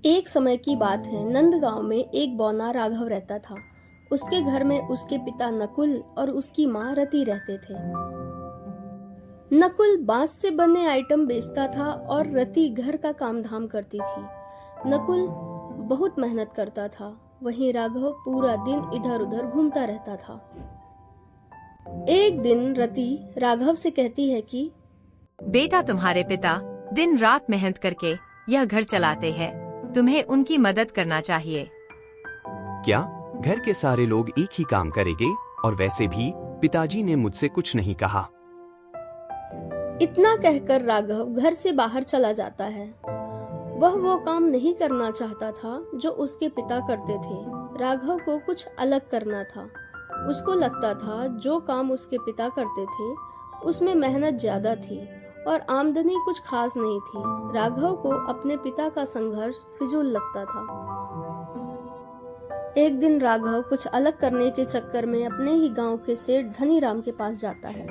एक समय की बात है। नंद गांव में एक बौना राघव रहता था। उसके घर में उसके पिता नकुल और उसकी माँ रति रहते थे। नकुल बांस से बने आइटम बेचता था और रति घर का काम धाम करती थी। नकुल बहुत मेहनत करता था, वहीं राघव पूरा दिन इधर उधर घूमता रहता था। एक दिन रति राघव से कहती है कि बेटा, तुम्हारे पिता दिन रात मेहनत करके यह घर चलाते हैं, तुम्हें उनकी मदद करना चाहिए। क्या घर के सारे लोग एक ही काम करेंगे? और वैसे भी पिताजी ने मुझसे कुछ नहीं कहा। इतना कहकर राघव घर से बाहर चला जाता है। वह वो काम नहीं करना चाहता था जो उसके पिता करते थे। राघव को कुछ अलग करना था। उसको लगता था जो काम उसके पिता करते थे उसमें मेहनत ज्यादा थी और आमदनी कुछ खास नहीं थी। राघव को अपने पिता का संघर्ष फिजूल लगता था। एक दिन राघव कुछ अलग करने के चक्कर में अपने ही गांव के सेठ धनीराम के पास जाता है।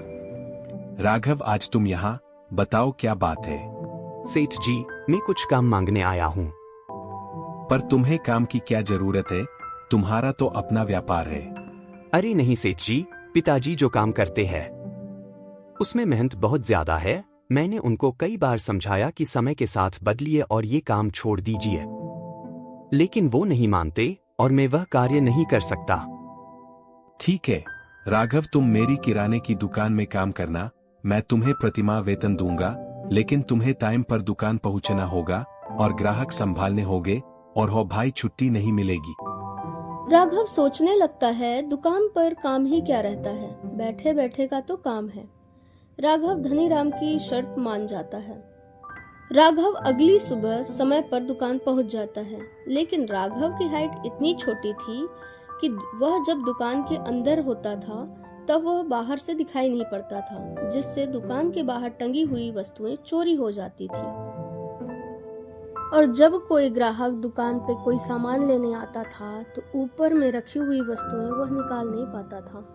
राघव, आज तुम यहाँ, बताओ क्या बात है? सेठ जी, मैं कुछ काम मांगने आया हूँ। पर तुम्हें काम की क्या जरूरत है? तुम्हारा तो अपना व्यापार है। अरे नहीं सेठ जी, पिताजी जो काम करते हैं उसमें मेहनत बहुत ज्यादा है। मैंने उनको कई बार समझाया कि समय के साथ बदलिए और ये काम छोड़ दीजिए, लेकिन वो नहीं मानते और मैं वह कार्य नहीं कर सकता। ठीक है राघव, तुम मेरी किराने की दुकान में काम करना। मैं तुम्हें प्रतिमाह वेतन दूंगा, लेकिन तुम्हें टाइम पर दुकान पहुंचना होगा और ग्राहक संभालने होंगे, और हो भाई, छुट्टी नहीं मिलेगी। राघव सोचने लगता है, दुकान पर काम ही क्या रहता है, बैठे बैठे का तो काम है। राघव धनीराम की शर्त मान जाता है। राघव अगली सुबह समय पर दुकान पहुंच जाता है, लेकिन राघव की हाइट इतनी छोटी थी कि वह जब दुकान के अंदर होता था तब वह बाहर से दिखाई नहीं पड़ता था, जिससे दुकान के बाहर टंगी हुई वस्तुएं चोरी हो जाती थी। और जब कोई ग्राहक दुकान पे कोई सामान लेने आता था तो ऊपर में रखी हुई वस्तुएं वह निकाल नहीं पाता था।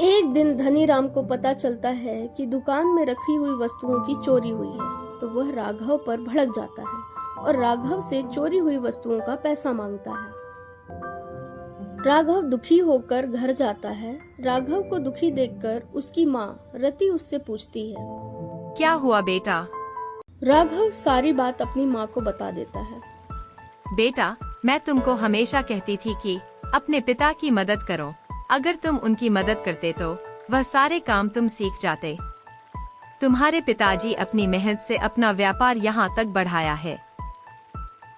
एक दिन धनीराम को पता चलता है कि दुकान में रखी हुई वस्तुओं की चोरी हुई है, तो वह राघव पर भड़क जाता है और राघव से चोरी हुई वस्तुओं का पैसा मांगता है। राघव दुखी होकर घर जाता है। राघव को दुखी देखकर उसकी माँ रति उससे पूछती है, क्या हुआ बेटा? राघव सारी बात अपनी माँ को बता देता है। बेटा, मैं तुमको हमेशा कहती थी कि अपने पिता की मदद करो। अगर तुम उनकी मदद करते तो वह सारे काम तुम सीख जाते। तुम्हारे पिताजी अपनी मेहनत से अपना व्यापार यहाँ तक बढ़ाया है।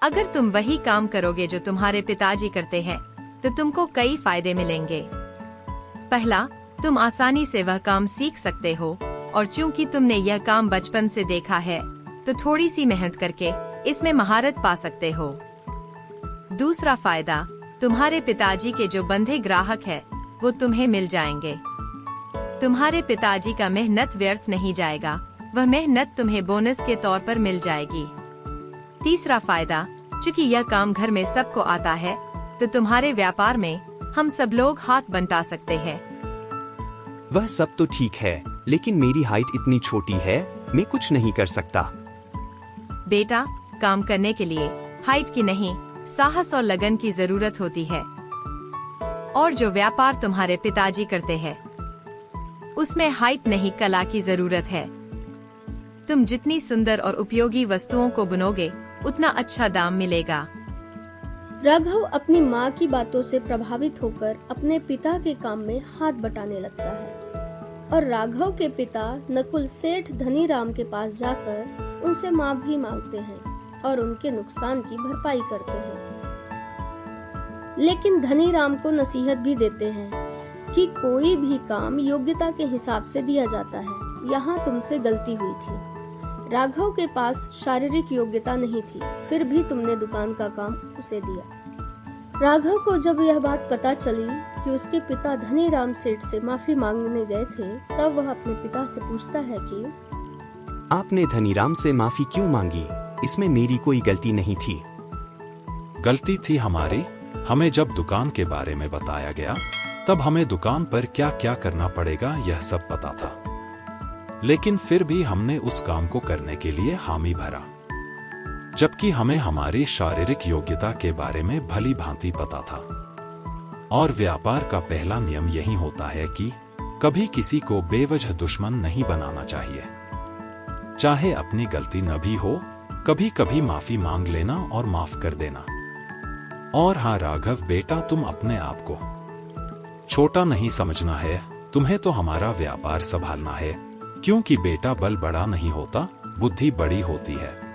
अगर तुम वही काम करोगे जो तुम्हारे पिताजी करते हैं तो तुमको कई फायदे मिलेंगे। पहला, तुम आसानी से वह काम सीख सकते हो, और चूंकि तुमने यह काम बचपन से देखा है तो थोड़ी सी मेहनत करके इसमें महारत पा सकते हो। दूसरा फायदा, तुम्हारे पिताजी के जो बंधे ग्राहक है वो तुम्हें मिल जाएंगे। तुम्हारे पिताजी का मेहनत व्यर्थ नहीं जाएगा, वह मेहनत तुम्हें बोनस के तौर पर मिल जाएगी। तीसरा फायदा, चूंकि यह काम घर में सबको आता है तो तुम्हारे व्यापार में हम सब लोग हाथ बंटा सकते हैं। वह सब तो ठीक है, लेकिन मेरी हाइट इतनी छोटी है, मैं कुछ नहीं कर सकता। बेटा, काम करने के लिए हाइट की नहीं, साहस और लगन की जरूरत होती है। और जो व्यापार तुम्हारे पिताजी करते हैं उसमें हाइट नहीं, कला की जरूरत है। तुम जितनी सुंदर और उपयोगी वस्तुओं को बुनोगे उतना अच्छा दाम मिलेगा। राघव अपनी माँ की बातों से प्रभावित होकर अपने पिता के काम में हाथ बटाने लगता है और राघव के पिता नकुल सेठ धनीराम के पास जाकर उनसे माफी मांगते हैं और उनके नुकसान की भरपाई करते हैं। लेकिन धनीराम को नसीहत भी देते हैं कि कोई भी काम योग्यता के हिसाब से दिया जाता है। यहाँ तुमसे गलती हुई थी। राघव के पास शारीरिक योग्यता नहीं थी, फिर भी तुमने दुकान का काम उसे दिया। राघव को जब यह बात पता चली कि उसके पिता धनीराम सेठ से माफी मांगने गए थे, तब वह अपने पिता से पूछता है कि आपने धनीराम से माफी क्यों मांगी? इसमें मेरी कोई गलती नहीं थी। गलती थी हमारी। हमें जब दुकान के बारे में बताया गया तब हमें दुकान पर क्या क्या करना पड़ेगा यह सब पता था, लेकिन फिर भी हमने उस काम को करने के लिए हामी भरा। जबकि हमें हमारी शारीरिक योग्यता के बारे में भली भांति पता था। और व्यापार का पहला नियम यही होता है कि कभी किसी को बेवजह दुश्मन नहीं बनाना चाहिए। चाहे अपनी गलती न भी हो, कभी कभी माफी मांग लेना और माफ कर देना। और हाँ राघव बेटा, तुम अपने आप को छोटा नहीं समझना है, तुम्हें तो हमारा व्यापार संभालना है, क्योंकि बेटा बल बड़ा नहीं होता, बुद्धि बड़ी होती है।